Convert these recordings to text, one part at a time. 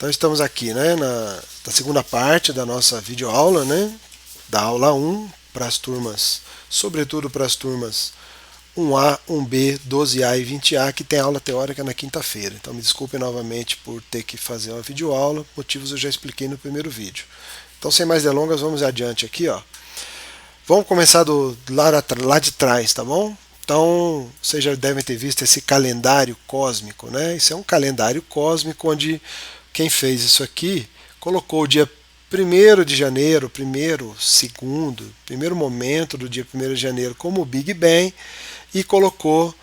Então estamos aqui, né, na segunda parte da nossa videoaula, né, da aula 1 para as turmas, sobretudo para as turmas 1A, 1B, 12A e 20A, que tem aula teórica na quinta-feira. Então me desculpem novamente por ter que fazer uma videoaula, motivos eu já expliquei no primeiro vídeo. Então sem mais delongas, vamos adiante aqui, ó. Vamos começar do lá de trás, tá bom? Então, vocês já devem ter visto esse calendário cósmico, né? Isso é um calendário cósmico onde quem fez isso aqui colocou o dia 1º de janeiro, primeiro momento do dia 1º de janeiro como Big Bang e colocou,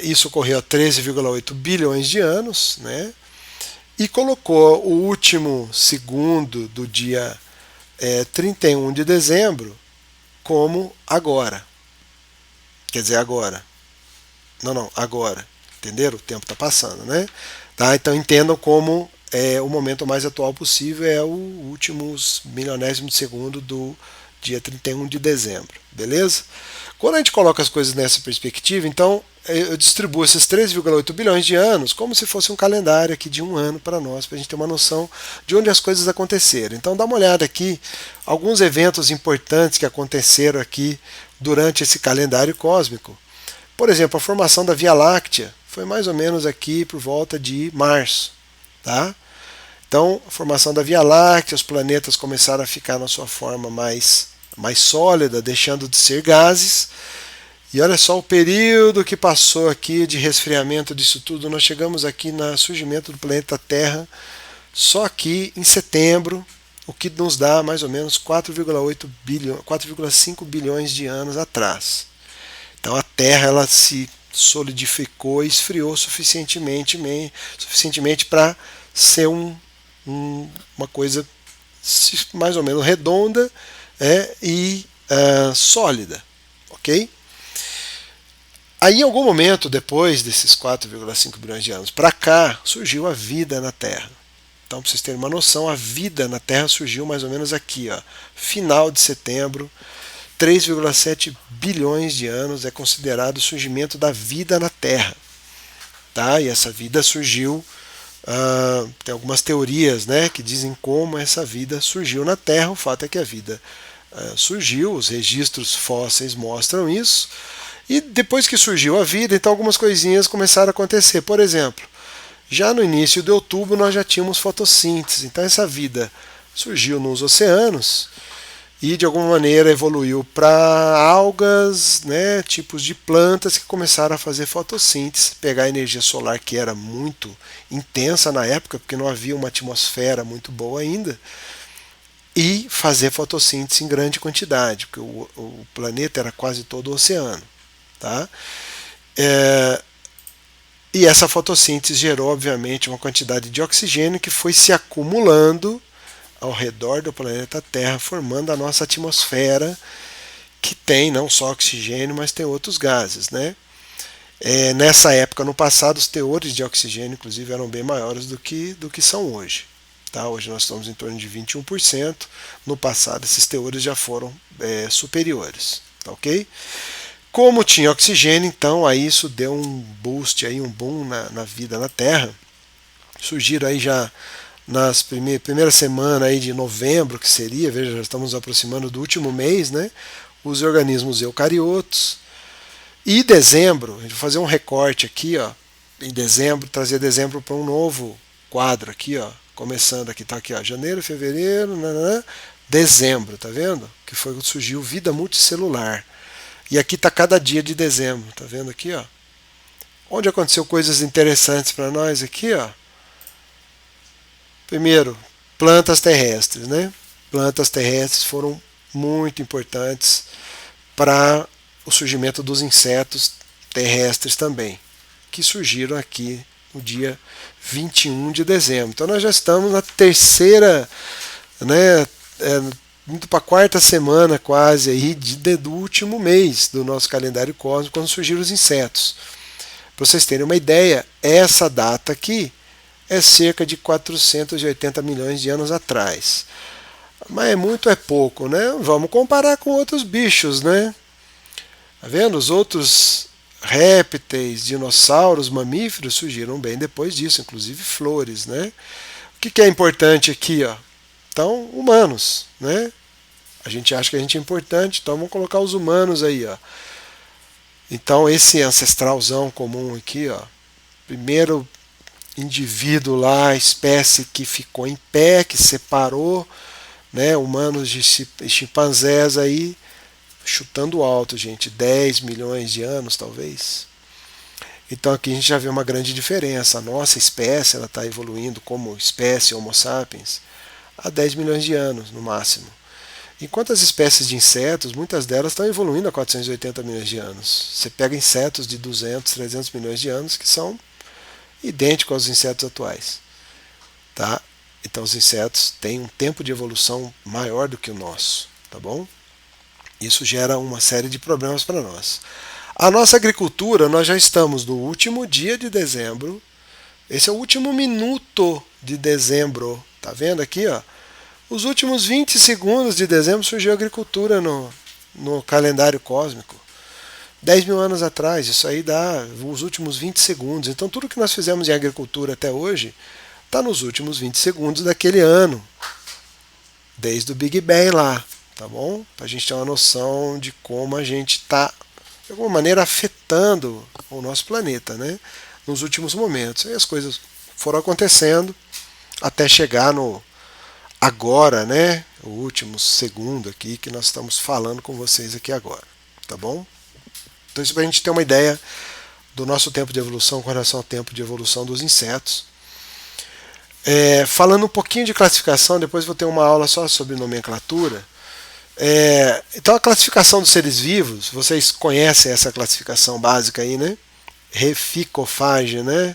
isso ocorreu há 13,8 bilhões de anos, né? E colocou o último segundo do dia 31 de dezembro como agora. Quer dizer, agora. Não, agora. Entenderam? O tempo está passando, né? Tá? Então entendam como o momento mais atual possível é o último milionésimo de segundo do dia 31 de dezembro. Beleza? Quando a gente coloca as coisas nessa perspectiva, então eu distribuo esses 3,8 bilhões de anos como se fosse um calendário aqui de um ano para nós, para a gente ter uma noção de onde as coisas aconteceram. Então dá uma olhada aqui, alguns eventos importantes que aconteceram aqui durante esse calendário cósmico. Por exemplo, a formação da Via Láctea foi mais ou menos aqui por volta de março. Tá? Então, a formação da Via Láctea, os planetas começaram a ficar na sua forma mais sólida, deixando de ser gases. E olha só o período que passou aqui de resfriamento disso tudo. Nós chegamos aqui no surgimento do planeta Terra só aqui em setembro, o que nos dá mais ou menos 4,5 bilhões de anos atrás. Então a Terra ela se solidificou e esfriou suficientemente para ser uma coisa mais ou menos redonda e sólida, ok? Aí, em algum momento, depois desses 4,5 bilhões de anos para cá, surgiu a vida na Terra. Então, para vocês terem uma noção, a vida na Terra surgiu mais ou menos aqui, ó, final de setembro. 3,7 bilhões de anos é considerado o surgimento da vida na Terra. Tá? E essa vida surgiu, tem algumas teorias, né, que dizem como essa vida surgiu na Terra. O fato é que a vida surgiu, os registros fósseis mostram isso. E depois que surgiu a vida, então algumas coisinhas começaram a acontecer. Por exemplo, já no início de outubro nós já tínhamos fotossíntese. Então essa vida surgiu nos oceanos e de alguma maneira evoluiu para algas, né, tipos de plantas que começaram a fazer fotossíntese, pegar a energia solar que era muito intensa na época, porque não havia uma atmosfera muito boa ainda, e fazer fotossíntese em grande quantidade, porque o planeta era quase todo oceano. Tá? E essa fotossíntese gerou, obviamente, uma quantidade de oxigênio que foi se acumulando ao redor do planeta Terra, formando a nossa atmosfera, que tem não só oxigênio, mas tem outros gases. Né? Nessa época, no passado, os teores de oxigênio, inclusive, eram bem maiores do que são hoje. Tá? Hoje nós estamos em torno de 21%. No passado, esses teores já foram superiores. Tá, ok? Como tinha oxigênio, então aí isso deu um boost, aí, um boom na vida na Terra. Surgiram aí já nas primeira semana aí de novembro, que seria, veja, já estamos nos aproximando do último mês, né, os organismos eucariotos. E dezembro, a gente vai fazer um recorte aqui, ó, em dezembro, trazer dezembro para um novo quadro aqui, ó, começando aqui, tá aqui, ó, janeiro, fevereiro, dezembro, tá vendo? Que foi quando surgiu vida multicelular. E aqui está cada dia de dezembro, tá vendo aqui, ó? Onde aconteceu coisas interessantes para nós aqui, ó. Primeiro, plantas terrestres, né? Plantas terrestres foram muito importantes para o surgimento dos insetos terrestres também, que surgiram aqui no dia 21 de dezembro. Então nós já estamos na terceira, né, indo para a quarta semana quase aí do último mês do nosso calendário cósmico, quando surgiram os insetos. Para vocês terem uma ideia, essa data aqui é cerca de 480 milhões de anos atrás. Mas é muito, é pouco, né? Vamos comparar com outros bichos, né? Tá vendo? Os outros répteis, dinossauros, mamíferos surgiram bem depois disso, inclusive flores, né? que é importante aqui, ó? Então, humanos, né? A gente acha que a gente é importante, então vamos colocar os humanos aí, ó. Então, esse ancestralzão comum aqui, ó, primeiro indivíduo lá, espécie que ficou em pé, que separou, né, humanos de chimpanzés aí, chutando alto, gente, 10 milhões de anos, talvez. Então aqui a gente já vê uma grande diferença. A nossa espécie está evoluindo como espécie Homo sapiens há 10 milhões de anos, no máximo. Enquanto as espécies de insetos, muitas delas estão evoluindo há 480 milhões de anos. Você pega insetos de 200, 300 milhões de anos que são idênticos aos insetos atuais. Tá? Então os insetos têm um tempo de evolução maior do que o nosso. Tá bom? Isso gera uma série de problemas para nós. A nossa agricultura, nós já estamos no último dia de dezembro. Esse é o último minuto de dezembro. Tá vendo aqui, ó? Os últimos 20 segundos de dezembro surgiu a agricultura no calendário cósmico. 10 mil anos atrás, isso aí dá os últimos 20 segundos. Então tudo que nós fizemos em agricultura até hoje está nos últimos 20 segundos daquele ano. Desde o Big Bang lá, tá bom? Para a gente ter uma noção de como a gente está, de alguma maneira, afetando o nosso planeta, né? Nos últimos momentos. E as coisas foram acontecendo até chegar no agora, né? O último segundo aqui que nós estamos falando com vocês aqui agora, tá bom? Então isso para a gente ter uma ideia do nosso tempo de evolução com relação ao tempo de evolução dos insetos. Falando um pouquinho de classificação, depois vou ter uma aula só sobre nomenclatura. Então a classificação dos seres vivos, vocês conhecem essa classificação básica aí, né? Reficofage, né?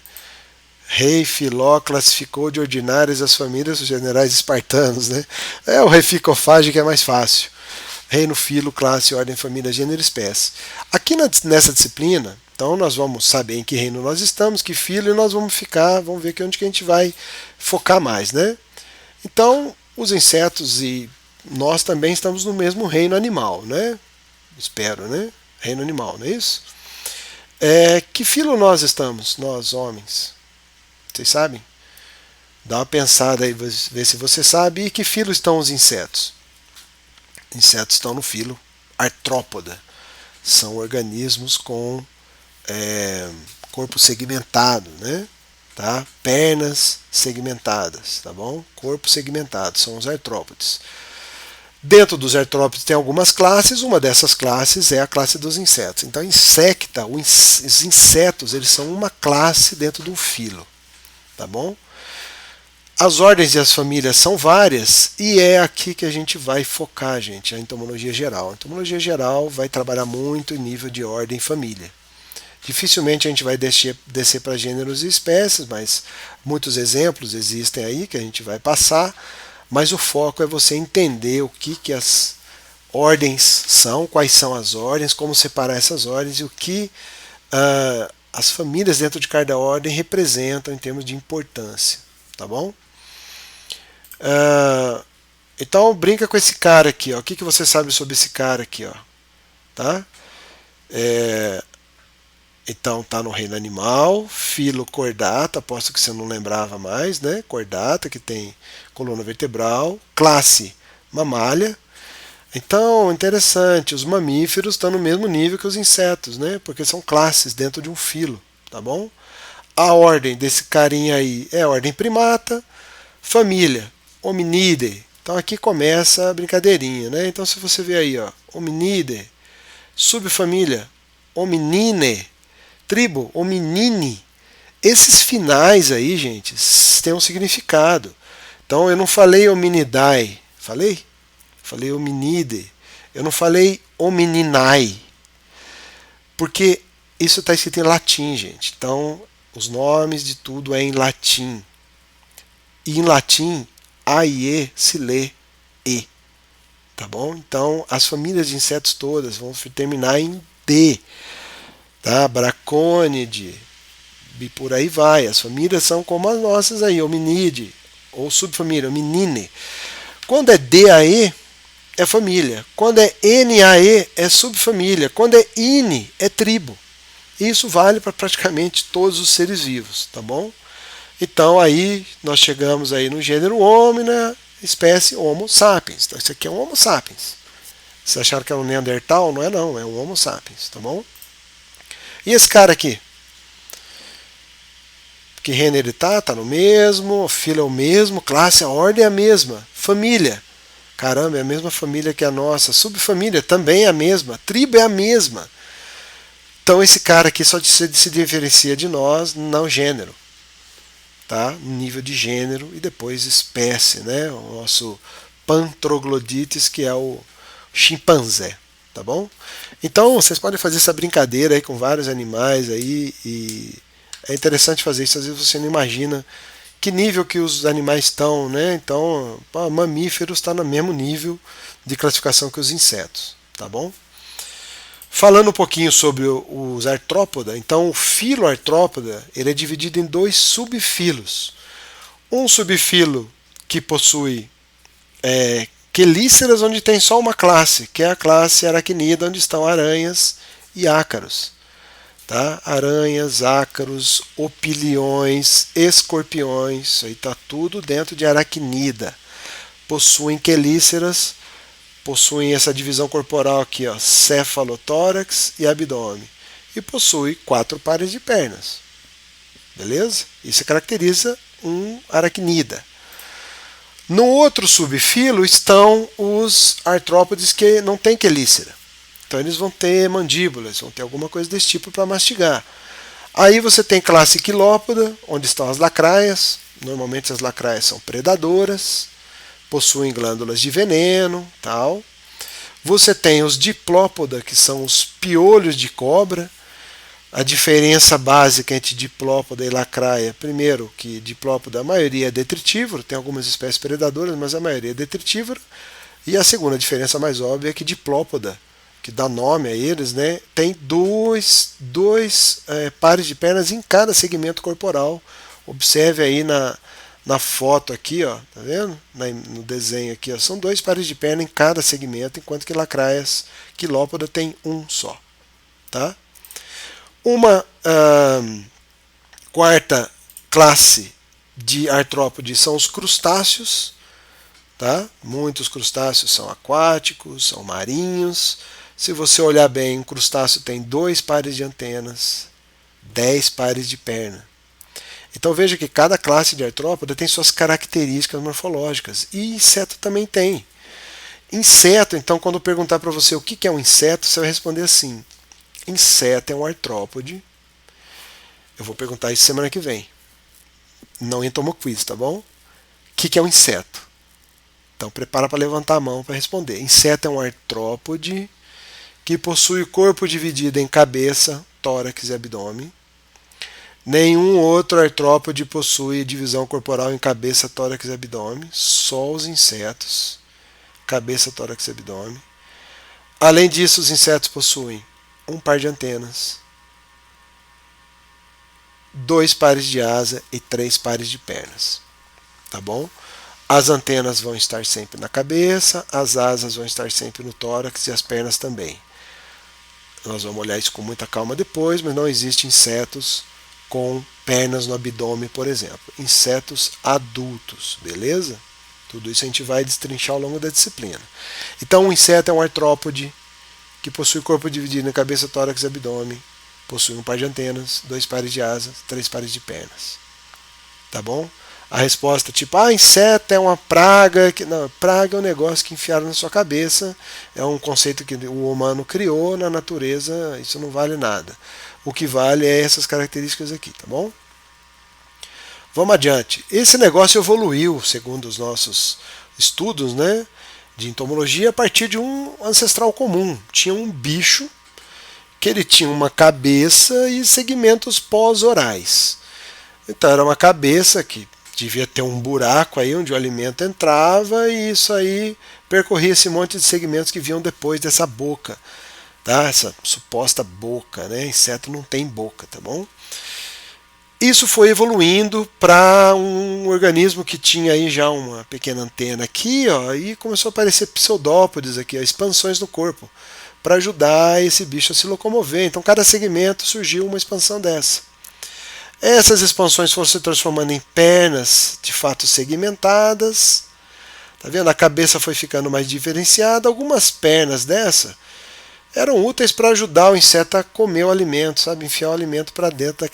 Rei Filó classificou de ordinárias as famílias dos generais espartanos, né? É o reficofage que é mais fácil. Reino, filo, classe, ordem, família, gênero, espécie. Aqui nessa disciplina, então nós vamos saber em que reino nós estamos, que filo, e nós vamos ver aqui onde que a gente vai focar mais, né? Então, os insetos e nós também estamos no mesmo reino animal, né? Espero, né? Reino animal, não é isso? Que filo nós estamos, nós homens? Vocês sabem? Dá uma pensada aí, vê se você sabe. E que filo estão os insetos? Insetos estão no filo Artrópoda. São organismos com corpo segmentado, né? Tá? Pernas segmentadas, tá bom? Corpo segmentado, são os artrópodes. Dentro dos artrópodes tem algumas classes, uma dessas classes é a classe dos insetos. Então, os insetos, eles são uma classe dentro de um filo, tá bom? As ordens e as famílias são várias e é aqui que a gente vai focar, gente, a entomologia geral. A entomologia geral vai trabalhar muito em nível de ordem e família. Dificilmente a gente vai descer para gêneros e espécies, mas muitos exemplos existem aí que a gente vai passar, mas o foco é você entender o que as ordens são, quais são as ordens, como separar essas ordens e o que as famílias dentro de cada ordem representam em termos de importância, tá bom? Então brinca com esse cara aqui, ó. O que você sabe sobre esse cara aqui, ó? Tá? Então tá no reino animal, filo cordata, aposto que você não lembrava mais, né? Cordata, que tem coluna vertebral, classe mamália. Então, interessante, os mamíferos estão no mesmo nível que os insetos, né? Porque são classes dentro de um filo, tá bom? A ordem desse carinha aí é a ordem primata, família, Hominidae. Então aqui começa a brincadeirinha, né? Então se você vê aí, ó, Hominidae, subfamília, Hominine, tribo, Hominine. Esses finais aí, gente, têm um significado. Então eu não falei Hominidae, falei? Falei Hominidae. Eu não falei Homininae. Porque isso está escrito em latim, gente. Então os nomes de tudo é em latim. E em latim, A e E se lê E. Tá bom? Então, as famílias de insetos todas vão terminar em D. Tá? Bracônide, e por aí vai. As famílias são como as nossas aí, Hominide, ou subfamília, Hominine. Quando é DAE, é família. Quando é NAE, é subfamília. Quando é INE, é tribo. Isso vale para praticamente todos os seres vivos, tá bom? Então aí nós chegamos aí no gênero homem, na espécie Homo sapiens. Então isso aqui é um Homo sapiens. Vocês acharam que é um Neandertal? Não é não, é um Homo sapiens, tá bom? E esse cara aqui? Que reino ele tá? Tá no mesmo, filho é o mesmo, classe, a ordem é a mesma, família. Caramba, é a mesma família que a nossa. Subfamília também é a mesma, tribo é a mesma. Então esse cara aqui só se diferencia de nós no gênero, tá? Nível de gênero e depois espécie, né? O nosso Pantroglodites, que é o chimpanzé, tá bom? Então vocês podem fazer essa brincadeira aí com vários animais aí e é interessante fazer isso. Às vezes você não imagina que nível que os animais estão, né? Então, mamíferos está no mesmo nível de classificação que os insetos, tá bom? Falando um pouquinho sobre os artrópoda, então o filo artrópoda ele é dividido em dois subfilos. Um subfilo que possui quelíceras, onde tem só uma classe, que é a classe aracnida, onde estão aranhas e ácaros. Tá? Aranhas, ácaros, opiliões, escorpiões, isso aí está tudo dentro de aracnida. Possuem quelíceras, possuem essa divisão corporal aqui, ó, cefalotórax e abdômen. E possui 4 pares de pernas. Beleza? Isso caracteriza um aracnida. No outro subfilo estão os artrópodes que não têm quelícera. Então eles vão ter mandíbulas, vão ter alguma coisa desse tipo para mastigar. Aí você tem classe quilópoda, onde estão as lacraias. Normalmente as lacraias são predadoras, possuem glândulas de veneno, tal. Você tem os diplópoda, que são os piolhos de cobra. A diferença básica entre diplópoda e lacraia, primeiro que diplópoda a maioria é detritívoro, tem algumas espécies predadoras, mas a maioria é detritívora. E a segunda diferença mais óbvia é que diplópoda, que dá nome a eles, né, tem dois pares de pernas em cada segmento corporal. Observe aí na foto aqui, ó, tá vendo? No desenho aqui, ó, são 2 pares de perna em cada segmento, enquanto que lacraias quilópoda tem um só, tá? Uma quarta classe de artrópode são os crustáceos, tá? Muitos crustáceos são aquáticos, são marinhos. Se você olhar bem, um crustáceo tem 2 pares de antenas, 10 pares de perna. Então veja que cada classe de artrópoda tem suas características morfológicas. E inseto também tem. Inseto, então, quando eu perguntar para você o que é um inseto, você vai responder assim: inseto é um artrópode. Eu vou perguntar isso semana que vem. Não em Tomo Quiz, tá bom? O que é um inseto? Então prepara para levantar a mão para responder. Inseto é um artrópode que possui o corpo dividido em cabeça, tórax e abdômen. Nenhum outro artrópode possui divisão corporal em cabeça, tórax e abdômen. Só os insetos. Cabeça, tórax e abdômen. Além disso, os insetos possuem um par de antenas, 2 pares de asa e 3 pares de pernas. Tá bom? As antenas vão estar sempre na cabeça, as asas vão estar sempre no tórax e as pernas também. Nós vamos olhar isso com muita calma depois, mas não existem insetos com pernas no abdômen, por exemplo. Insetos adultos, beleza? Tudo isso a gente vai destrinchar ao longo da disciplina. Então, o inseto é um artrópode que possui corpo dividido em cabeça, tórax e abdômen. Possui um par de antenas, 2 pares de asas, 3 pares de pernas. Tá bom? A resposta tipo, inseto é uma praga. Não, praga é um negócio que enfiaram na sua cabeça. É um conceito que o humano criou na natureza. Isso não vale nada. O que vale é essas características aqui, tá bom? Vamos adiante. Esse negócio evoluiu, segundo os nossos estudos, né, de entomologia, a partir de um ancestral comum. Tinha um bicho que ele tinha uma cabeça e segmentos pós-orais. Então era uma cabeça que devia ter um buraco aí onde o alimento entrava e isso aí percorria esse monte de segmentos que vinham depois dessa boca, tá? Essa suposta boca, né? Inseto não tem boca, tá bom? Isso foi evoluindo para um organismo que tinha aí já uma pequena antena aqui, ó, e começou a aparecer pseudópodes aqui, ó, expansões no corpo, para ajudar esse bicho a se locomover. Então cada segmento surgiu uma expansão dessa. Essas expansões foram se transformando em pernas de fato segmentadas. Tá vendo? A cabeça foi ficando mais diferenciada. Algumas pernas dessa eram úteis para ajudar o inseto a comer o alimento, sabe? Enfiar o alimento para dentro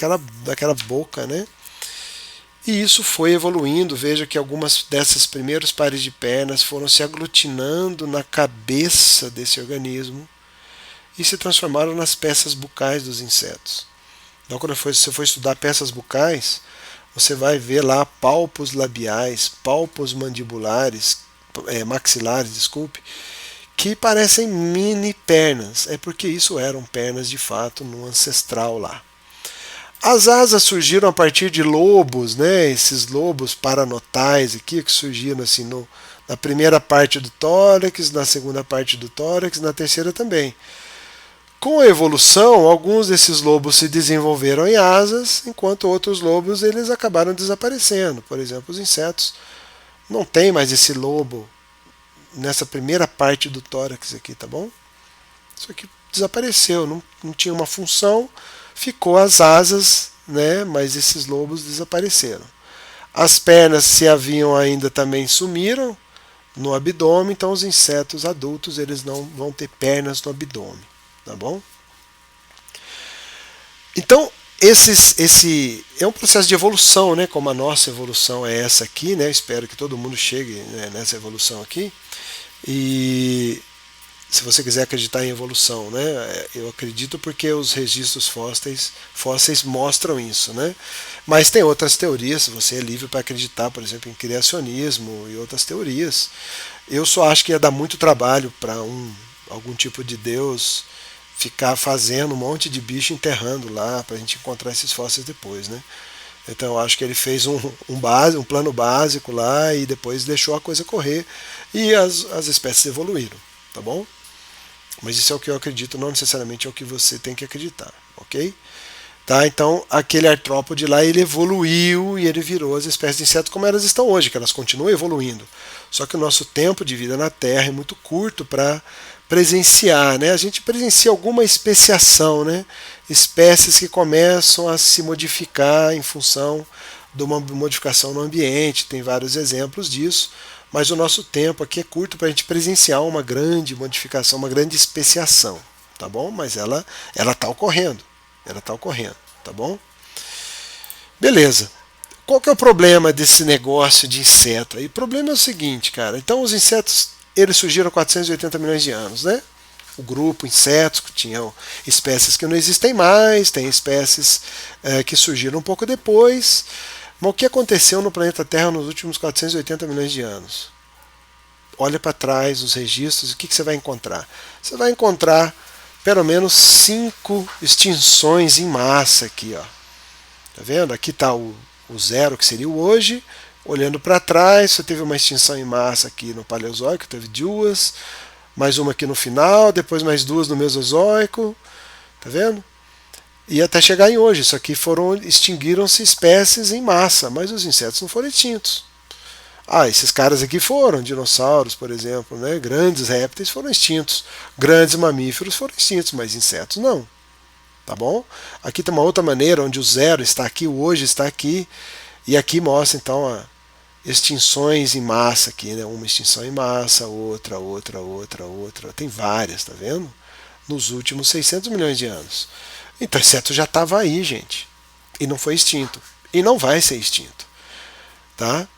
daquela boca, né? E isso foi evoluindo. Veja que algumas dessas primeiros pares de pernas foram se aglutinando na cabeça desse organismo e se transformaram nas peças bucais dos insetos. Então, quando você for estudar peças bucais, você vai ver lá palpos labiais, palpos mandibulares, maxilares, desculpe, que parecem mini pernas. É porque isso eram pernas de fato no ancestral lá. As asas surgiram a partir de lobos, né? Esses lobos paranotais aqui que surgiram assim na primeira parte do tórax, na segunda parte do tórax, na terceira também. Com a evolução, alguns desses lobos se desenvolveram em asas, enquanto outros lobos eles acabaram desaparecendo. Por exemplo, os insetos não tem mais esse lobo nessa primeira parte do tórax aqui, tá bom? Isso aqui desapareceu, não tinha uma função, ficou as asas, né? Mas esses lobos desapareceram. As pernas, se haviam ainda, também sumiram no abdômen, então os insetos adultos eles não vão ter pernas no abdômen, tá bom? Então esse é um processo de evolução, né? Como a nossa evolução é essa aqui, né? Espero que todo mundo chegue, né, nessa evolução aqui. E se você quiser acreditar em evolução, né? Eu acredito porque os registros fósseis mostram isso, né? Mas tem outras teorias, você é livre para acreditar, por exemplo, em criacionismo e outras teorias. Eu só acho que ia dar muito trabalho para algum tipo de Deus ficar fazendo um monte de bicho enterrando lá para a gente encontrar esses fósseis depois, né? Então eu acho que ele fez um plano básico lá e depois deixou a coisa correr e as espécies evoluíram, tá bom? Mas isso é o que eu acredito, não necessariamente é o que você tem que acreditar, ok? Tá? Então aquele artrópode lá ele evoluiu e ele virou as espécies de insetos como elas estão hoje, que elas continuam evoluindo. Só que o nosso tempo de vida na Terra é muito curto para presenciar, né? A gente presencia alguma especiação, né? Espécies que começam a se modificar em função de uma modificação no ambiente, tem vários exemplos disso, mas o nosso tempo aqui é curto para a gente presenciar uma grande modificação, uma grande especiação, tá bom? Mas ela está ocorrendo, tá bom? Beleza. Qual que é o problema desse negócio de inseto? E o problema é o seguinte, cara. Então os insetos eles surgiram há 480 milhões de anos, né? O grupo insetos, que tinham espécies que não existem mais, tem espécies que surgiram um pouco depois. Mas o que aconteceu no planeta Terra nos últimos 480 milhões de anos? Olha para trás os registros, o que você vai encontrar? Você vai encontrar pelo menos 5 extinções em massa aqui, ó. Tá vendo? Aqui está o zero, que seria o hoje. Olhando para trás, você teve uma extinção em massa aqui no Paleozoico, teve 2, mais uma aqui no final, depois mais 2 no Mesozoico, tá vendo? E até chegar em hoje, isso aqui extinguiram-se espécies em massa, mas os insetos não foram extintos. Esses caras aqui foram, dinossauros, por exemplo, né? Grandes répteis foram extintos, grandes mamíferos foram extintos, mas insetos não, tá bom? Aqui tem uma outra maneira, onde o zero está aqui, o hoje está aqui, e aqui mostra então extinções em massa aqui, né? Uma extinção em massa, outra. Tem várias, tá vendo? Nos últimos 600 milhões de anos. Então, o inseto já estava aí, gente. E não foi extinto. E não vai ser extinto. Tá?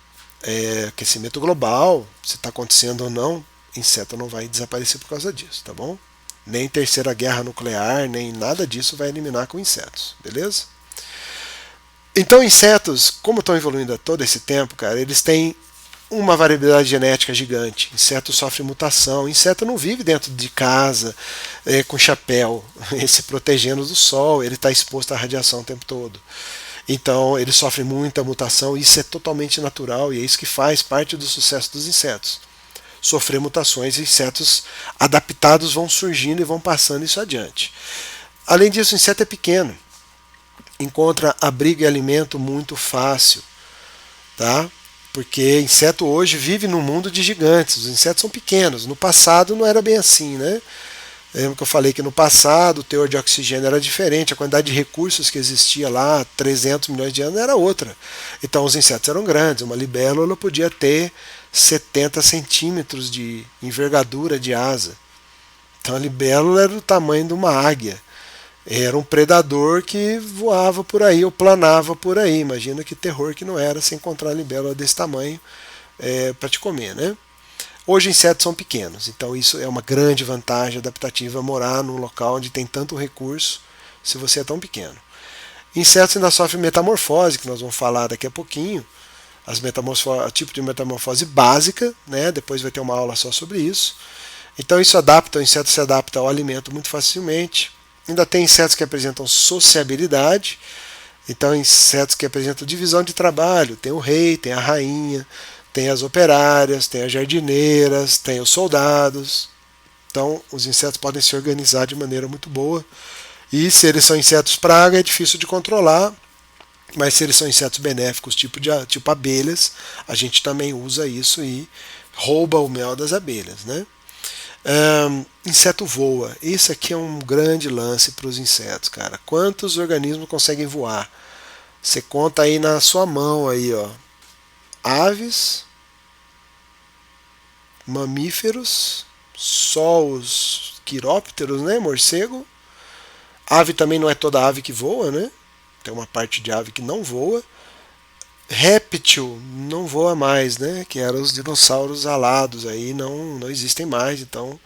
Aquecimento global, se está acontecendo ou não, inseto não vai desaparecer por causa disso, tá bom? Nem terceira guerra nuclear, nem nada disso vai eliminar com insetos, beleza? Então, insetos, como estão evoluindo há todo esse tempo, cara, eles têm uma variabilidade genética gigante. Inseto sofre mutação. Inseto não vive dentro de casa com chapéu, se protegendo do sol. Ele está exposto à radiação o tempo todo. Então, ele sofre muita mutação. Isso é totalmente natural e é isso que faz parte do sucesso dos insetos. Sofrer mutações, insetos adaptados vão surgindo e vão passando isso adiante. Além disso, o inseto é pequeno. Encontra abrigo e alimento muito fácil, tá? Porque inseto hoje vive num mundo de gigantes. Os insetos são pequenos. No passado não era bem assim, né? Lembra que eu falei que no passado o teor de oxigênio era diferente, a quantidade de recursos que existia lá 300 milhões de anos era outra. Então os insetos eram grandes, uma libélula podia ter 70 centímetros de envergadura de asa. Então a libélula era do tamanho de uma águia. Era um predador que voava por aí ou planava por aí. Imagina que terror que não era se encontrar a libélula desse tamanho para te comer, né? Hoje insetos são pequenos, então isso é uma grande vantagem adaptativa morar num local onde tem tanto recurso se você é tão pequeno. Insetos ainda sofrem metamorfose, que nós vamos falar daqui a pouquinho. O tipo de metamorfose básica, né? Depois vai ter uma aula só sobre isso. Então isso adapta, o inseto se adapta ao alimento muito facilmente. Ainda tem insetos que apresentam sociabilidade, então insetos que apresentam divisão de trabalho, tem o rei, tem a rainha, tem as operárias, tem as jardineiras, tem os soldados. Então, os insetos podem se organizar de maneira muito boa. E se eles são insetos praga, é difícil de controlar. Mas se eles são insetos benéficos, tipo abelhas, a gente também usa isso e rouba o mel das abelhas, né? Inseto voa. Isso aqui é um grande lance para os insetos, cara. Quantos organismos conseguem voar? Você conta aí na sua mão aí, ó. Aves, mamíferos, só os quirópteros, né? Morcego. Ave também não é toda ave que voa, né? Tem uma parte de ave que não voa. Réptil não voa mais, né? Que eram os dinossauros alados aí, não existem mais. Então,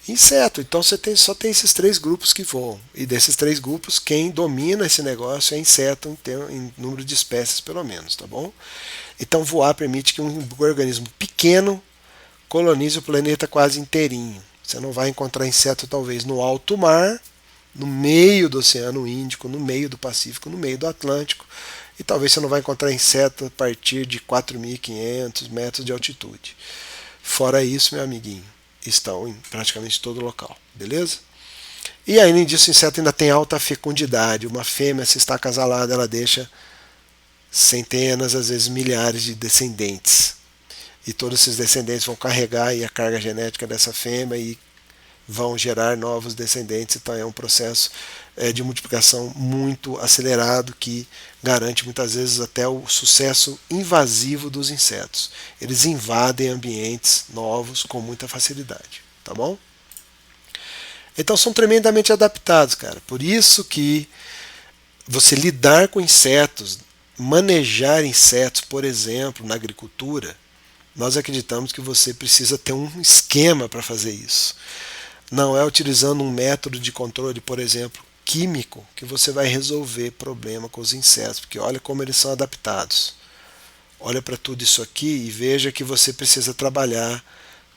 inseto. Então você só tem esses três grupos que voam. E desses três grupos, quem domina esse negócio é inseto em número de espécies, pelo menos, tá bom? Então voar permite que um organismo pequeno colonize o planeta quase inteirinho. Você não vai encontrar inseto talvez no alto mar, no meio do Oceano Índico, no meio do Pacífico, no meio do Atlântico. E talvez você não vai encontrar inseto a partir de 4.500 metros de altitude. Fora isso, meu amiguinho, estão em praticamente todo local, beleza? E além disso, o inseto ainda tem alta fecundidade. Uma fêmea, se está acasalada, ela deixa centenas, às vezes milhares de descendentes. E todos esses descendentes vão carregar aí a carga genética dessa fêmea e vão gerar novos descendentes. Então é um processo de multiplicação muito acelerado que garante muitas vezes até o sucesso invasivo dos insetos. Eles invadem ambientes novos com muita facilidade, tá bom? Então são tremendamente adaptados, cara. Por isso que você lidar com insetos, manejar insetos, por exemplo, na agricultura, nós acreditamos que você precisa ter um esquema para fazer isso. Não é utilizando um método de controle, por exemplo, químico, que você vai resolver problema com os insetos, porque olha como eles são adaptados. Olha para tudo isso aqui e veja que você precisa trabalhar,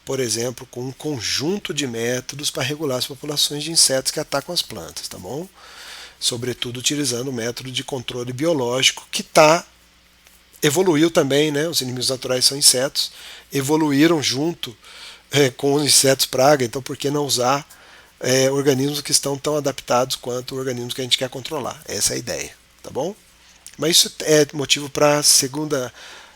por exemplo, com um conjunto de métodos para regular as populações de insetos que atacam as plantas, tá bom? Sobretudo utilizando o método de controle biológico que evoluiu também, né? Os inimigos naturais são insetos, evoluíram junto com os insetos praga, então por que não usar organismos que estão tão adaptados quanto organismos que a gente quer controlar? Essa é a ideia, tá bom? Mas isso é motivo para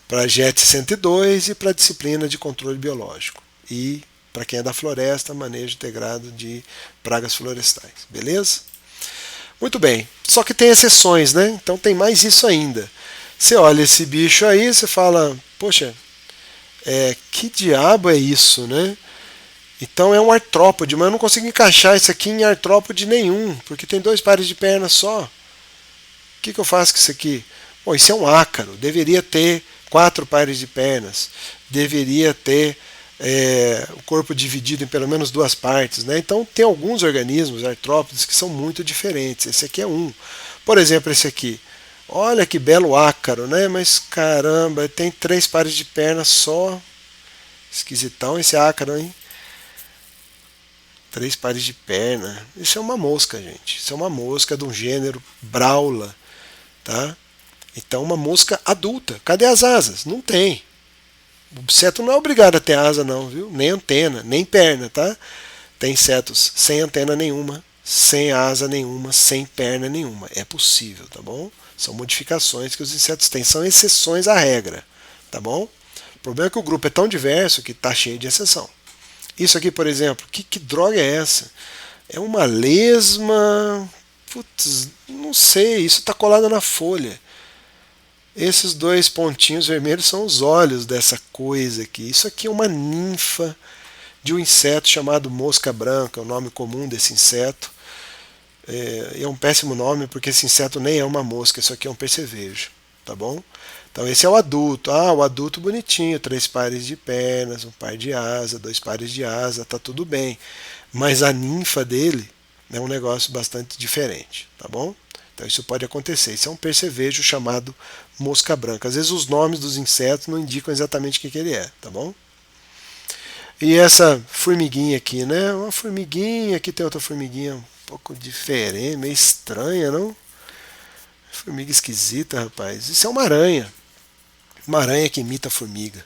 para a JET 102 e para a disciplina de controle biológico. E para quem é da floresta, manejo integrado de pragas florestais, beleza? Muito bem, só que tem exceções, né? Então tem mais isso ainda. Você olha esse bicho aí, você fala, poxa, que diabo é isso, né? Então é um artrópode, mas eu não consigo encaixar isso aqui em artrópode nenhum, porque tem 2 pares de pernas só. O que eu faço com isso aqui? Bom, isso é um ácaro, deveria ter 4 pares de pernas, deveria ter o corpo dividido em pelo menos 2 partes, né? Então tem alguns organismos artrópodes que são muito diferentes. Esse aqui é um. Por exemplo, esse aqui. Olha que belo ácaro, né? Mas caramba, tem 3 pares de pernas só. Esquisitão esse ácaro, hein? 3 pares de perna. Isso é uma mosca, gente. Isso é uma mosca de um gênero Braula, tá? Então uma mosca adulta. Cadê as asas? Não tem. O inseto não é obrigado a ter asa não, viu? Nem antena, nem perna, tá? Tem insetos sem antena nenhuma, sem asa nenhuma, sem perna nenhuma. É possível, tá bom? São modificações que os insetos têm, são exceções à regra, tá bom? O problema é que o grupo é tão diverso que está cheio de exceção. Isso aqui, por exemplo, que droga é essa? É uma lesma. Putz, não sei, isso está colado na folha. Esses dois pontinhos vermelhos são os olhos dessa coisa aqui. Isso aqui é uma ninfa de um inseto chamado mosca branca, é o nome comum desse inseto. É um péssimo nome porque esse inseto nem é uma mosca, isso aqui é um percevejo, tá bom? Então esse é o adulto. Ah, o adulto bonitinho, 3 pares de pernas, 1 par de asa, 2 pares de asa, tá tudo bem. Mas a ninfa dele é um negócio bastante diferente, tá bom? Então isso pode acontecer. Isso é um percevejo chamado mosca branca. Às vezes os nomes dos insetos não indicam exatamente o que ele é, tá bom? E essa formiguinha aqui, né? Uma formiguinha, aqui tem outra formiguinha um pouco diferente, meio estranha, não? Formiga esquisita, rapaz. Isso é uma aranha que imita a formiga.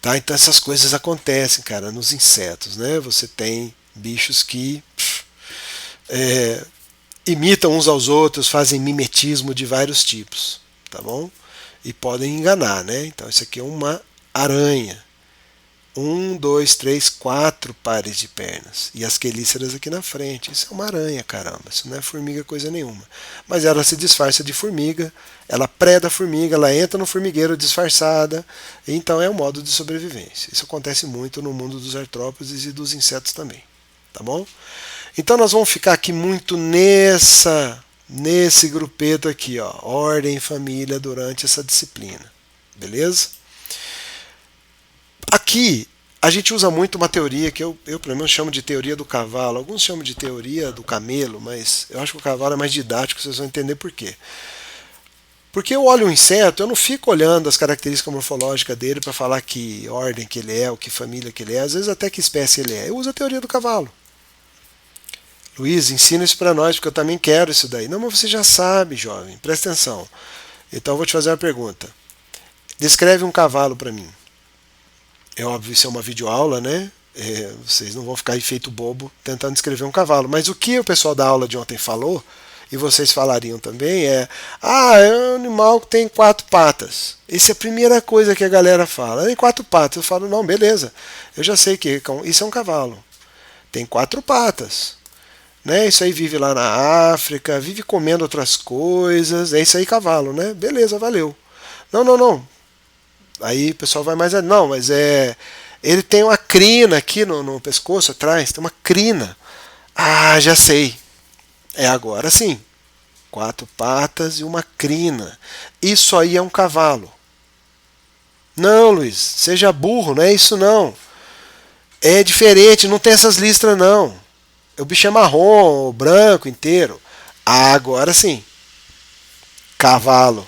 Tá? Então essas coisas acontecem, cara, nos insetos, né? Você tem bichos que imitam uns aos outros, fazem mimetismo de vários tipos, tá bom? E podem enganar, né? Então isso aqui é uma aranha. 1, 2, 3, 4 pares de pernas. E as quelíceras aqui na frente. Isso é uma aranha, caramba. Isso não é formiga coisa nenhuma. Mas ela se disfarça de formiga, ela preda a formiga, ela entra no formigueiro disfarçada. Então é um modo de sobrevivência. Isso acontece muito no mundo dos artrópodes e dos insetos também. Tá bom? Então nós vamos ficar aqui muito nesse grupeto aqui, ó, ordem e família durante essa disciplina. Beleza? Aqui a gente usa muito uma teoria que eu pelo menos chamo de teoria do cavalo. Alguns chamam de teoria do camelo, mas eu acho que o cavalo é mais didático, vocês vão entender por quê. Porque eu olho um inseto, eu não fico olhando as características morfológicas dele para falar que ordem que ele é, ou que família que ele é, às vezes até que espécie ele é. Eu uso a teoria do cavalo. Luiz, ensina isso para nós, porque eu também quero isso daí. Não, mas você já sabe, jovem, presta atenção. Então eu vou te fazer uma pergunta. Descreve um cavalo para mim. É óbvio, isso é uma videoaula, né? Vocês não vão ficar aí feito bobo tentando descrever um cavalo. Mas o que o pessoal da aula de ontem falou, e vocês falariam também, é um animal que tem 4 patas. Essa é a primeira coisa que a galera fala. Tem 4 patas. Eu falo, não, beleza. Eu já sei que isso é um cavalo. Tem 4 patas. Né? Isso aí vive lá na África, vive comendo outras coisas. É isso aí, cavalo, né? Beleza, valeu. Não, não, não. Aí o pessoal vai mais. Não, mas ele tem uma crina aqui no pescoço atrás, tem uma crina. Ah, já sei. É agora sim. 4 patas e uma crina. Isso aí é um cavalo. Não, Luiz, seja burro, não é isso não. É diferente, não tem essas listras não. O bicho é marrom, branco inteiro. Ah, agora sim. Cavalo.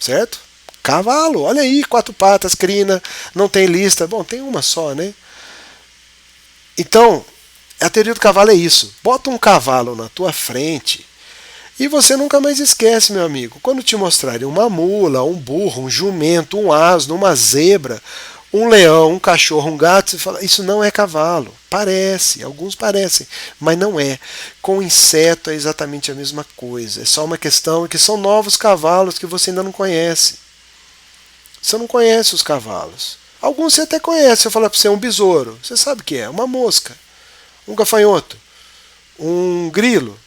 Certo? Cavalo, olha aí, 4 patas, crina, não tem lista. Bom, tem uma só, né? Então, a teoria do cavalo é isso. Bota um cavalo na tua frente e você nunca mais esquece, meu amigo. Quando te mostrarem uma mula, um burro, um jumento, um asno, uma zebra, um leão, um cachorro, um gato, você fala, isso não é cavalo. Parece, alguns parecem, mas não é. Com inseto é exatamente a mesma coisa. É só uma questão que são novos cavalos que você ainda não conhece. Você não conhece os cavalos. Alguns você até conhece. Eu falar para você, um besouro. Você sabe o que é? Uma mosca. Um gafanhoto. Um grilo.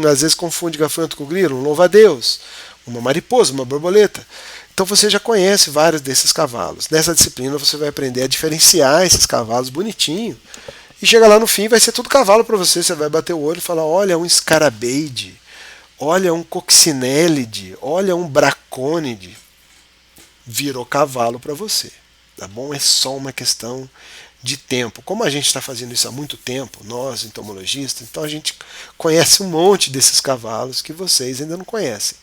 Às vezes confunde gafanhoto com grilo. Um louva-a-Deus. Uma mariposa, uma borboleta. Então você já conhece vários desses cavalos. Nessa disciplina você vai aprender a diferenciar esses cavalos bonitinho. E chega lá no fim, vai ser tudo cavalo para você. Você vai bater o olho e falar, olha um escarabeide. Olha um coccinélide. Olha um bracônide. Virou cavalo para você, tá bom? É só uma questão de tempo. Como a gente está fazendo isso há muito tempo, nós entomologistas, então a gente conhece um monte desses cavalos que vocês ainda não conhecem,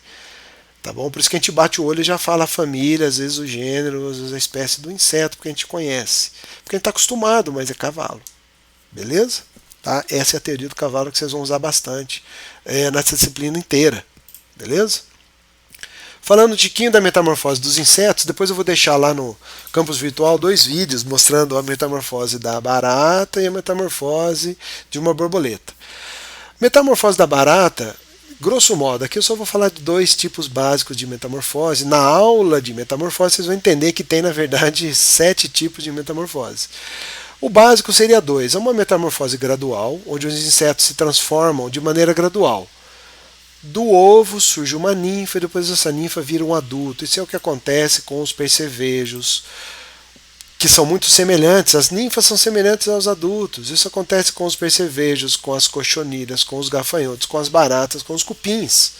tá bom? Por isso que a gente bate o olho e já fala a família, às vezes o gênero, às vezes a espécie do inseto, porque a gente conhece, porque a gente está acostumado, mas é cavalo, beleza? Tá? Essa é a teoria do cavalo que vocês vão usar bastante nessa disciplina inteira, beleza? Falando um tiquinho da metamorfose dos insetos, depois eu vou deixar lá no campus virtual 2 vídeos mostrando a metamorfose da barata e a metamorfose de uma borboleta. Metamorfose da barata, grosso modo, aqui eu só vou falar de 2 tipos básicos de metamorfose. Na aula de metamorfose vocês vão entender que tem, na verdade, 7 tipos de metamorfose. O básico seria dois. É uma metamorfose gradual, onde os insetos se transformam de maneira gradual. Do ovo surge uma ninfa e depois essa ninfa vira um adulto. Isso é o que acontece com os percevejos, que são muito semelhantes. As ninfas são semelhantes aos adultos. Isso acontece com os percevejos, com as cochonilhas, com os gafanhotos, com as baratas, com os cupins.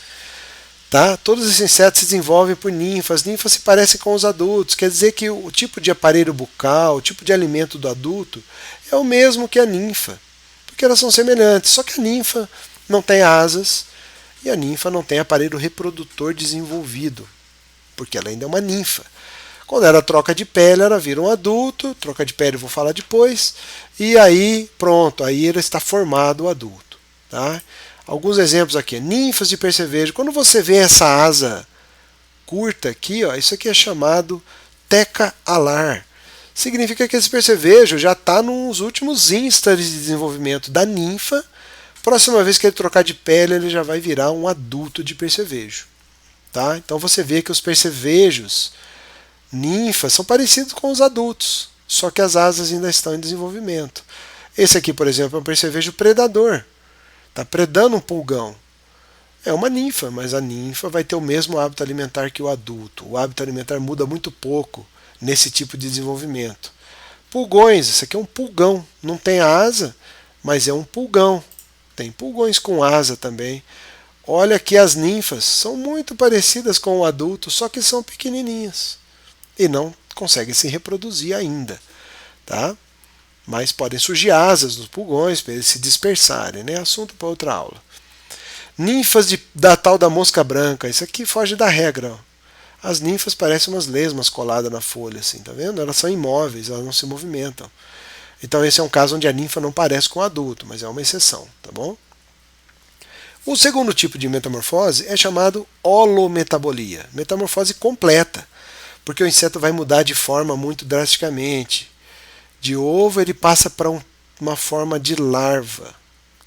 Tá? Todos esses insetos se desenvolvem por ninfas. As ninfas se parecem com os adultos. Quer dizer que o tipo de aparelho bucal, o tipo de alimento do adulto é o mesmo que a ninfa, porque elas são semelhantes. Só que a ninfa não tem asas e a ninfa não tem aparelho reprodutor desenvolvido, porque ela ainda é uma ninfa. Quando ela troca de pele, ela vira um adulto. Troca de pele, eu vou falar depois. E aí, pronto, aí ele está formado o adulto. Tá? Alguns exemplos aqui. Ninfas de percevejo. Quando você vê essa asa curta aqui, ó, isso aqui é chamado teca alar. Significa que esse percevejo já está nos últimos instares de desenvolvimento da ninfa. Próxima vez que ele trocar de pele, ele já vai virar um adulto de percevejo. Tá? Então você vê que os percevejos ninfas são parecidos com os adultos, só que as asas ainda estão em desenvolvimento. Esse aqui, por exemplo, é um percevejo predador. Está predando um pulgão. É uma ninfa, mas a ninfa vai ter o mesmo hábito alimentar que o adulto. O hábito alimentar muda muito pouco nesse tipo de desenvolvimento. Pulgões, esse aqui é um pulgão. Não tem asa, mas é um pulgão. Tem pulgões com asa também. Olha que as ninfas são muito parecidas com o adulto, só que são pequenininhas e não conseguem se reproduzir ainda, tá? Mas podem surgir asas nos pulgões para eles se dispersarem, né? Assunto para outra aula. Ninfas da tal da mosca branca, isso aqui foge da regra. Ó. As ninfas parecem umas lesmas coladas na folha, assim, tá vendo? Elas são imóveis, elas não se movimentam. Então esse é um caso onde a ninfa não parece com o adulto, mas é uma exceção, tá bom? O segundo tipo de metamorfose é chamado holometabolia, metamorfose completa, porque o inseto vai mudar de forma muito drasticamente. De ovo ele passa para uma forma de larva,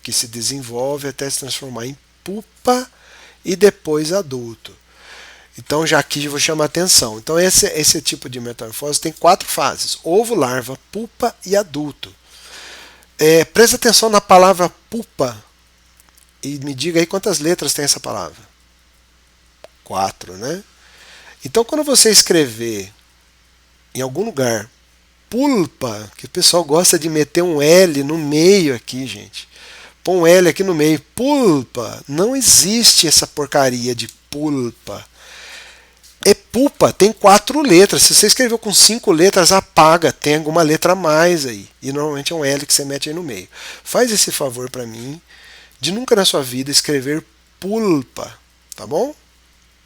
que se desenvolve até se transformar em pupa e depois adulto. Então já aqui eu vou chamar a atenção. Então esse tipo de metamorfose tem 4 fases: ovo, larva, pupa e adulto. Presta atenção na palavra pupa e me diga aí quantas letras tem essa palavra. 4, né? Então quando você escrever em algum lugar pulpa, que o pessoal gosta de meter um L no meio aqui, gente. Põe um L aqui no meio, pulpa. Não existe essa porcaria de pulpa. É pupa, tem 4 letras. Se você escreveu com 5 letras, apaga, tem alguma letra a mais aí. E normalmente é um L que você mete aí no meio. Faz esse favor para mim, de nunca na sua vida escrever pulpa, tá bom?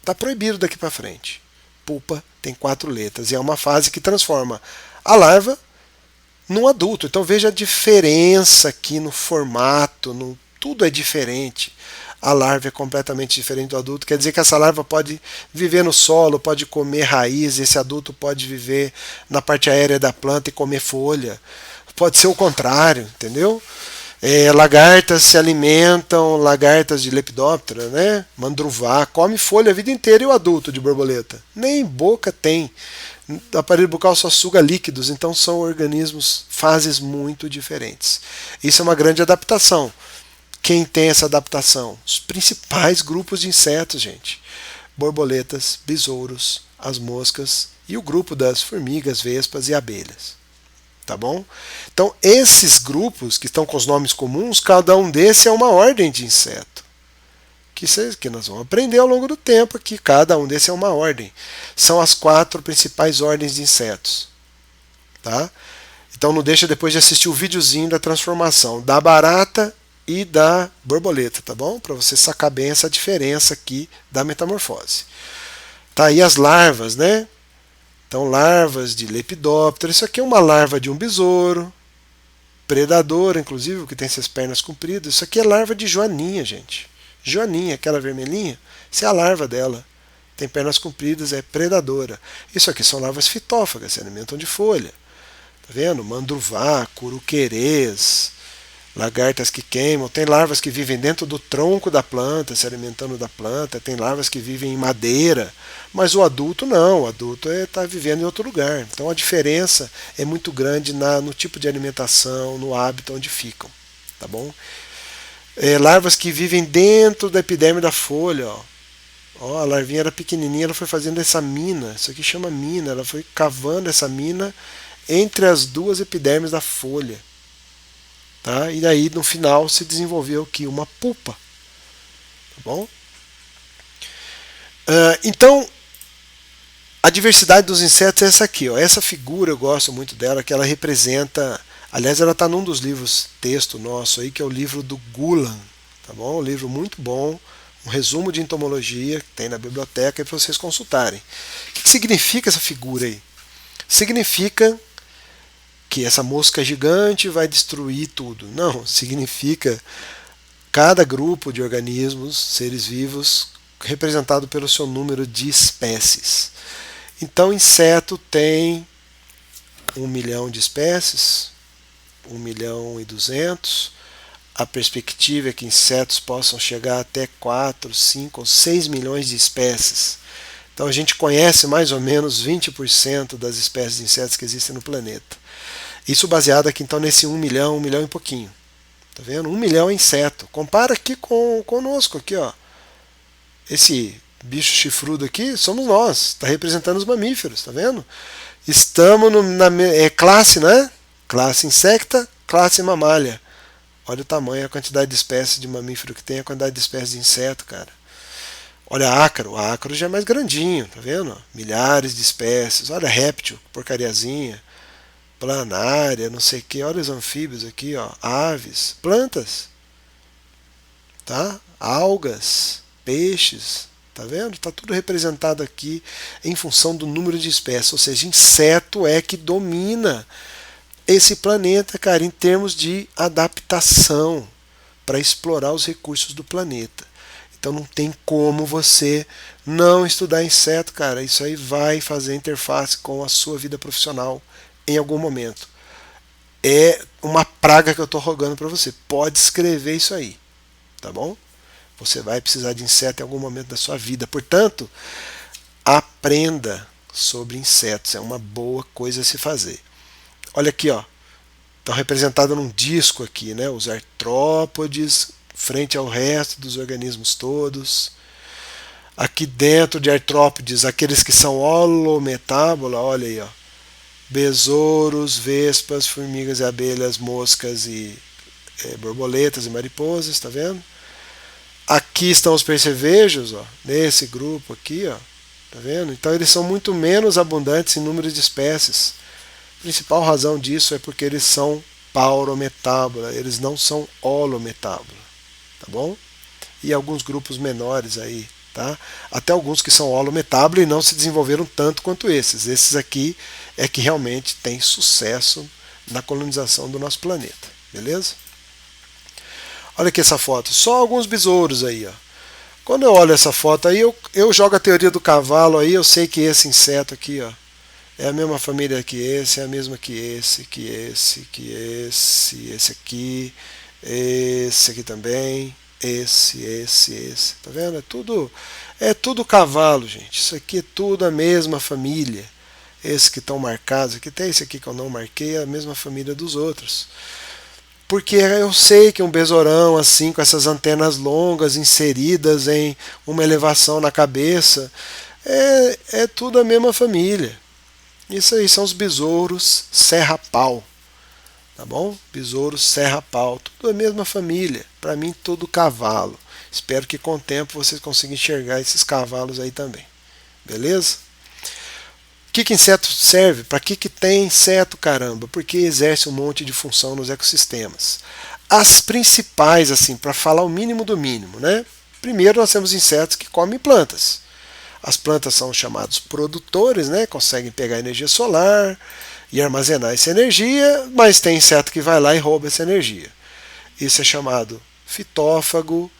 Tá proibido daqui para frente. Pupa tem 4 letras e é uma fase que transforma a larva num adulto. Então veja a diferença aqui no formato, tudo é diferente. A larva é completamente diferente do adulto. Quer dizer que essa larva pode viver no solo, pode comer raiz, esse adulto pode viver na parte aérea da planta e comer folha. Pode ser o contrário, entendeu? Lagartas se alimentam, lagartas de Lepidoptera, né? Mandruvá, come folha a vida inteira, e o adulto de borboleta? Nem boca tem. O aparelho bucal só suga líquidos, então são organismos, fases muito diferentes. Isso é uma grande adaptação. Quem tem essa adaptação? Os principais grupos de insetos, gente. Borboletas, besouros, as moscas e o grupo das formigas, vespas e abelhas. Tá bom? Então, esses grupos que estão com os nomes comuns, cada um desses é uma ordem de inseto. Que nós vamos aprender ao longo do tempo aqui. Cada um desses é uma ordem. São as 4 principais ordens de insetos. Tá? Então, não deixa depois de assistir o videozinho da transformação da barata e da borboleta, tá bom? Para você sacar bem essa diferença aqui da metamorfose. Tá aí as larvas, né? Então, larvas de Lepidoptera. Isso aqui é uma larva de um besouro, predadora, inclusive, que tem essas pernas compridas. Isso aqui é larva de joaninha, gente. Joaninha, aquela vermelhinha, isso é a larva dela. Tem pernas compridas, é predadora. Isso aqui são larvas fitófagas, se alimentam de folha. Tá vendo? Mandruvá, curuquerês, lagartas que queimam, tem larvas que vivem dentro do tronco da planta, se alimentando da planta, tem larvas que vivem em madeira, mas o adulto não, o adulto está vivendo em outro lugar. Então a diferença é muito grande no tipo de alimentação, no hábito onde ficam, tá bom? Larvas que vivem dentro da epiderme da folha, ó. Ó, a larvinha era pequenininha, ela foi fazendo essa mina, isso aqui chama mina, ela foi cavando essa mina entre as duas epidermes da folha. Tá? E aí no final se desenvolveu aqui uma pupa. Tá bom? Então, a diversidade dos insetos é essa aqui. Ó. Essa figura eu gosto muito dela, que ela representa. Aliás, ela está num dos livros texto nosso aí, que é o livro do Gulan. Tá bom? Um livro muito bom, um resumo de entomologia que tem na biblioteca para vocês consultarem. O que significa essa figura aí? Significa que essa mosca gigante vai destruir tudo. Não, significa cada grupo de organismos, seres vivos, representado pelo seu número de espécies. Então, inseto tem 1 milhão de espécies, 1.200.000. A perspectiva é que insetos possam chegar até 4, 5 ou 6 milhões de espécies. Então a gente conhece mais ou menos 20% das espécies de insetos que existem no planeta. Isso baseado aqui então nesse 1 milhão, 1 milhão e pouquinho. Tá vendo? 1 milhão é inseto. Compara aqui conosco aqui, ó. Esse bicho chifrudo aqui somos nós. Está representando os mamíferos, tá vendo? Estamos na classe, né? Classe insecta, classe mamália. Olha o tamanho, a quantidade de espécies de mamífero que tem, a quantidade de espécies de inseto, cara. Olha ácaro, o ácaro já é mais grandinho, tá vendo? Milhares de espécies. Olha réptil, porcariazinha. Planária, não sei o que. Olha os anfíbios aqui, ó. Aves, plantas, tá? Algas, peixes, tá vendo? Tá tudo representado aqui em função do número de espécies, ou seja, inseto é que domina esse planeta, cara, em termos de adaptação para explorar os recursos do planeta. Então não tem como você não estudar inseto, cara. Isso aí vai fazer interface com a sua vida profissional em algum momento. É uma praga que eu estou rogando para você. Pode escrever isso aí, tá bom? Você vai precisar de inseto em algum momento da sua vida. Portanto, aprenda sobre insetos. É uma boa coisa a se fazer. Olha aqui, ó. Estão representados num disco aqui, né? Os artrópodes frente ao resto dos organismos todos. Aqui dentro de artrópodes, aqueles que são holometábola, olha aí, ó. Besouros, vespas, formigas e abelhas, moscas e borboletas e mariposas, tá vendo? Aqui estão os percevejos, ó, nesse grupo aqui, ó, tá vendo? Então eles são muito menos abundantes em número de espécies. A principal razão disso é porque eles são paurometábola, eles não são holometábola, tá bom? E alguns grupos menores aí, tá? Até alguns que são holometábola e não se desenvolveram tanto quanto esses. Esses aqui é que realmente têm sucesso na colonização do nosso planeta, beleza? Olha aqui essa foto, só alguns besouros aí, ó. Quando eu olho essa foto aí, eu jogo a teoria do cavalo aí, eu sei que esse inseto aqui, ó, é a mesma família que esse, é a mesma que esse, esse aqui, esse aqui também, esse, tá vendo? É tudo cavalo, gente. Isso aqui é tudo a mesma família. Esses que estão marcados aqui, até esse aqui que eu não marquei, é a mesma família dos outros. Porque eu sei que um besourão assim, com essas antenas longas inseridas em uma elevação na cabeça, é tudo a mesma família. Isso aí são os besouros serra-pau. Tá bom? Besouro serra-pau, tudo a mesma família. Para mim, tudo cavalo. Espero que com o tempo vocês consigam enxergar esses cavalos aí também. Beleza? O que inseto serve? Para que tem inseto, caramba? Porque exerce um monte de função nos ecossistemas. As principais, assim, para falar o mínimo do mínimo, né? Primeiro, nós temos insetos que comem plantas. As plantas são chamados produtores, né? Conseguem pegar energia solar e armazenar essa energia, mas tem inseto que vai lá e rouba essa energia. Isso é chamado fitófago,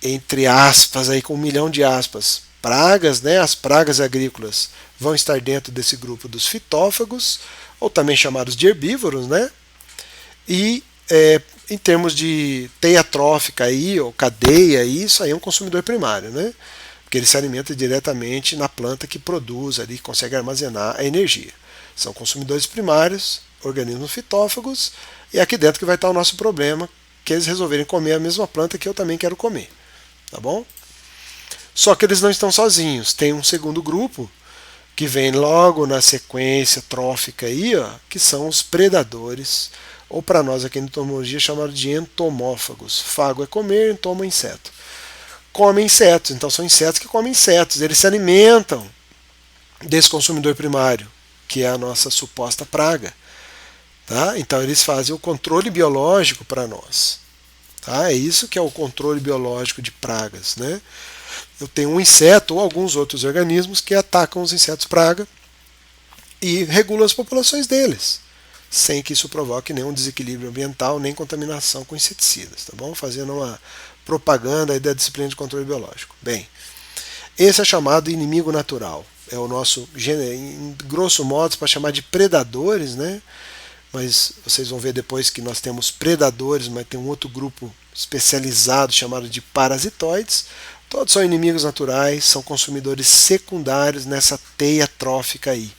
entre aspas, aí com 1 milhão de aspas. Pragas, né? As pragas agrícolas vão estar dentro desse grupo dos fitófagos, ou também chamados de herbívoros, né? E em termos de teia trófica aí, ou cadeia, isso aí é um consumidor primário, né? Porque ele se alimenta diretamente na planta que produz ali, consegue armazenar a energia. São consumidores primários, organismos fitófagos, e é aqui dentro que vai estar o nosso problema, que eles resolverem comer a mesma planta que eu também quero comer, tá bom? Só que eles não estão sozinhos, tem um segundo grupo que vem logo na sequência trófica aí, ó, que são os predadores, ou para nós aqui na entomologia chamado de entomófagos. Fago é comer, entoma é inseto. Comem insetos, então são insetos que comem insetos, eles se alimentam desse consumidor primário, que é a nossa suposta praga. Tá? Então eles fazem o controle biológico para nós. Tá? É isso que é o controle biológico de pragas. Né? Eu tenho um inseto ou alguns outros organismos que atacam os insetos praga e regulam as populações deles, sem que isso provoque nenhum desequilíbrio ambiental nem contaminação com inseticidas. Tá bom? Fazendo uma propaganda aí da disciplina de controle biológico. Bem, esse é chamado inimigo natural. É o nosso, em grosso modo, para chamar de predadores, né? Mas vocês vão ver depois que nós temos predadores, mas tem um outro grupo especializado chamado de parasitoides. Todos são inimigos naturais, são consumidores secundários nessa teia trófica aí.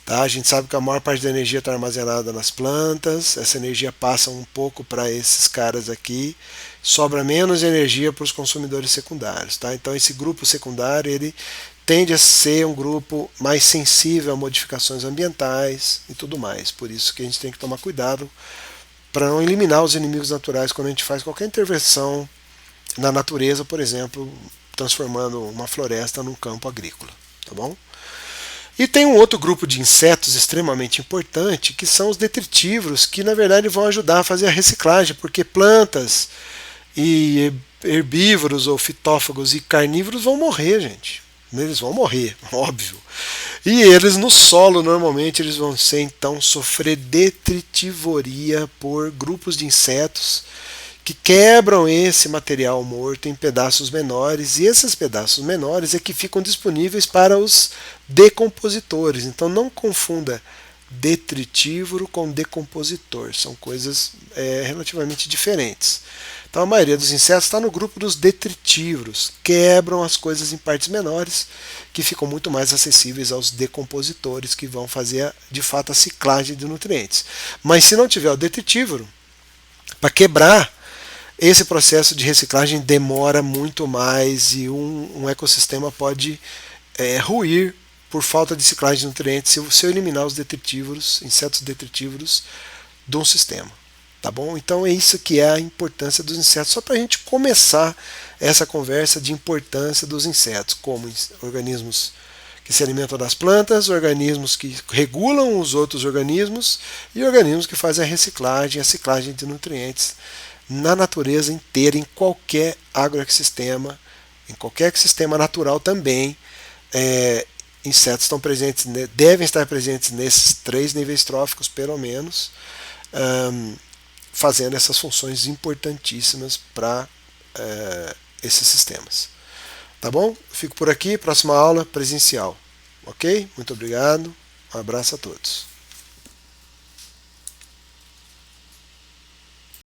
Tá? A gente sabe que a maior parte da energia está armazenada nas plantas, essa energia passa um pouco para esses caras aqui, sobra menos energia para os consumidores secundários. Tá? Então esse grupo secundário ele tende a ser um grupo mais sensível a modificações ambientais e tudo mais. Por isso que a gente tem que tomar cuidado para não eliminar os inimigos naturais quando a gente faz qualquer intervenção na natureza, por exemplo, transformando uma floresta num campo agrícola. Tá bom? E tem um outro grupo de insetos extremamente importante, que são os detritívoros, que na verdade vão ajudar a fazer a reciclagem, porque plantas e herbívoros ou fitófagos e carnívoros vão morrer, gente. Eles vão morrer, óbvio. E eles no solo, normalmente, eles vão ser, então, sofrer detritivoria por grupos de insetos que quebram esse material morto em pedaços menores, e esses pedaços menores é que ficam disponíveis para os decompositores. Então não confunda detritívoro com decompositor, são coisas relativamente diferentes. Então a maioria dos insetos está no grupo dos detritívoros, quebram as coisas em partes menores, que ficam muito mais acessíveis aos decompositores, que vão fazer de fato a ciclagem de nutrientes. Mas se não tiver o detritívoro, para quebrar, esse processo de reciclagem demora muito mais e um ecossistema pode ruir por falta de ciclagem de nutrientes se eu eliminar os detritívoros, insetos detritívoros, de um sistema. Tá bom? Então é isso que é a importância dos insetos, só para a gente começar essa conversa de importância dos insetos, como organismos que se alimentam das plantas, organismos que regulam os outros organismos e organismos que fazem a ciclagem de nutrientes na natureza inteira, em qualquer agroecossistema, em qualquer ecossistema natural também. Insetos estão presentes, devem estar presentes nesses 3 níveis tróficos, pelo menos, fazendo essas funções importantíssimas para esses sistemas. Tá bom? Fico por aqui, próxima aula presencial. Ok? Muito obrigado, um abraço a todos.